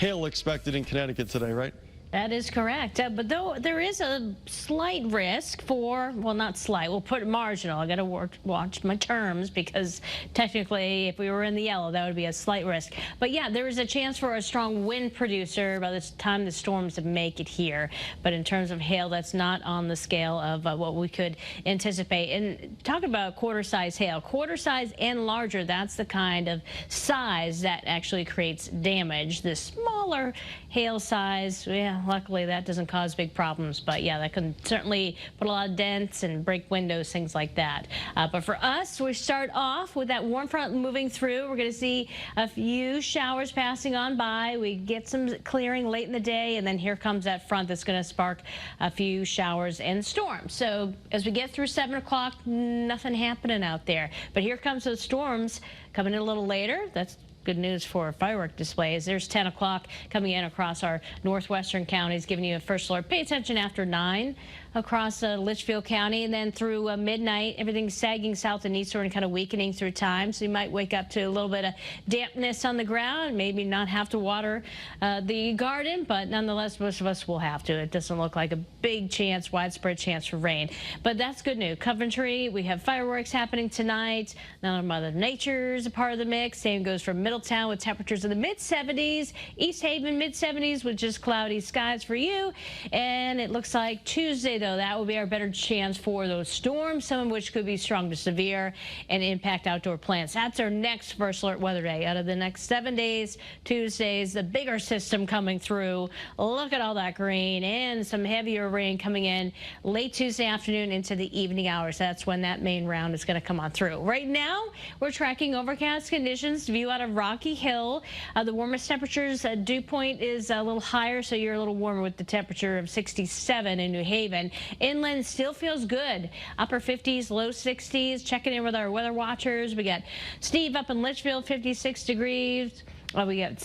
hail expected in Connecticut today, right? That is correct. But though there is a slight risk for, well, not slight, we'll put marginal. I got to watch my terms because technically if we were in the yellow, that would be a slight risk. But yeah, there is a chance for a strong wind producer by the time the storms make it here. But in terms of hail, that's not on the scale of what we could anticipate. And talk about quarter size hail, quarter size and larger, that's the kind of size that actually creates damage. The smaller hail size, yeah, luckily that doesn't cause big problems, but yeah, that can certainly put a lot of dents and break windows, things like that. But for us, we start off with that warm front moving through. We're going to see a few showers passing on by. We get some clearing late in the day, and then here comes that front that's going to spark a few showers and storms. So as we get through 7 o'clock, nothing happening out there. But here comes those storms coming in a litlittle later. That's good news for firework displays. There's 10 o'clock coming in across our northwestern counties, giving you a first alert. Pay attention after 9 across Litchfield County, and then through midnight, everything's sagging south and eastward and kind of weakening through time. So you might wake up to a little bit of dampness on the ground, maybe not have to water the garden, but nonetheless, most of us will have to. It doesn't look like a big chance, widespread chance for rain. But that's good news. Coventry, we have fireworks happening tonight. Now Mother Nature's a part of the mix. Same goes for Middletown with temperatures in the mid-70s. East Haven, mid-70s with just cloudy skies for you. And it looks like Tuesday, though, that will be our better chance for those storms, some of which could be strong to severe and impact outdoor plants. That's our next first alert weather day. Out of the next 7 days, Tuesday's the bigger system coming through. Look at all that green and some heavier rain coming in late Tuesday afternoon into the evening hours. That's when that main round is going to come on through. Right now, we're tracking overcast conditions. View out of Rocky Hill. The warmest temperatures, dew point is a little higher, so you're a little warmer with the temperature of 67 in New Haven. Inland still feels good. Upper 50s, low 60s. Checking in with our weather watchers. We got Steve up in Litchfield, 56 degrees. We got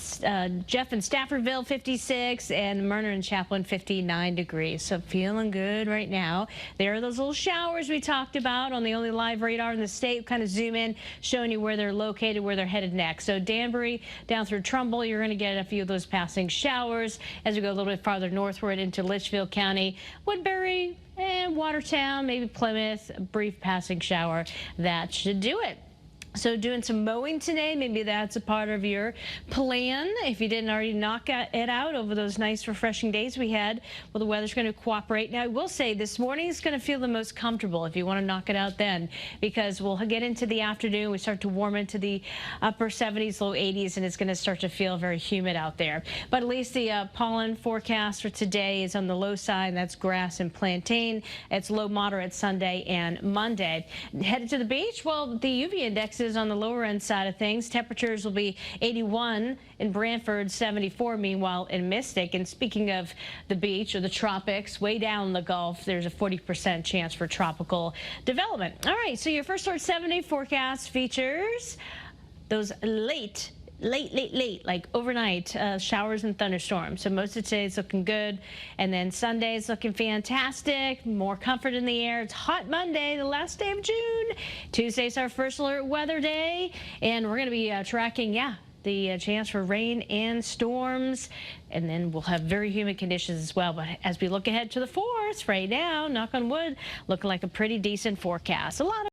Jeff in Staffordville, 56, and Myrna and Chaplin, 59 degrees. So feeling good right now. There are those little showers we talked about on the only live radar in the state. Kind of zoom in, showing you where they're located, where they're headed next. So Danbury down through Trumbull, you're going to get a few of those passing showers. As we go a little bit farther northward into Litchfield County, Woodbury and Watertown, maybe Plymouth, a brief passing shower. That should do it. So doing some mowing today, maybe that's a part of your plan. If you didn't already knock it out over those nice refreshing days we had, well, the weather's going to cooperate. Now, I will say this morning is going to feel the most comfortable if you want to knock it out then, because we'll get into the afternoon. We start to warm into the upper 70s, low 80s, and it's going to start to feel very humid out there. But at least the pollen forecast for today is on the low side. That's grass and plantain. It's low moderate Sunday and Monday. Headed to the beach, well, the UV index is on the lower end side of things. Temperatures will be 81 in Brantford, 74 meanwhile in Mystic. And speaking of the beach or the tropics, way down the Gulf, there's a 40% chance for tropical development. All right, so your first alert 7-day forecast features those late, like overnight showers and thunderstorms. So most of today is looking good, and then Sunday is looking fantastic. More comfort in the air. It's hot Monday, the last day of June. Tuesday's our first alert weather day, and we're going to be tracking, the chance for rain and storms, and then we'll have very humid conditions as well. But as we look ahead to the 4th, right now, knock on wood, looking like a pretty decent forecast. A lot of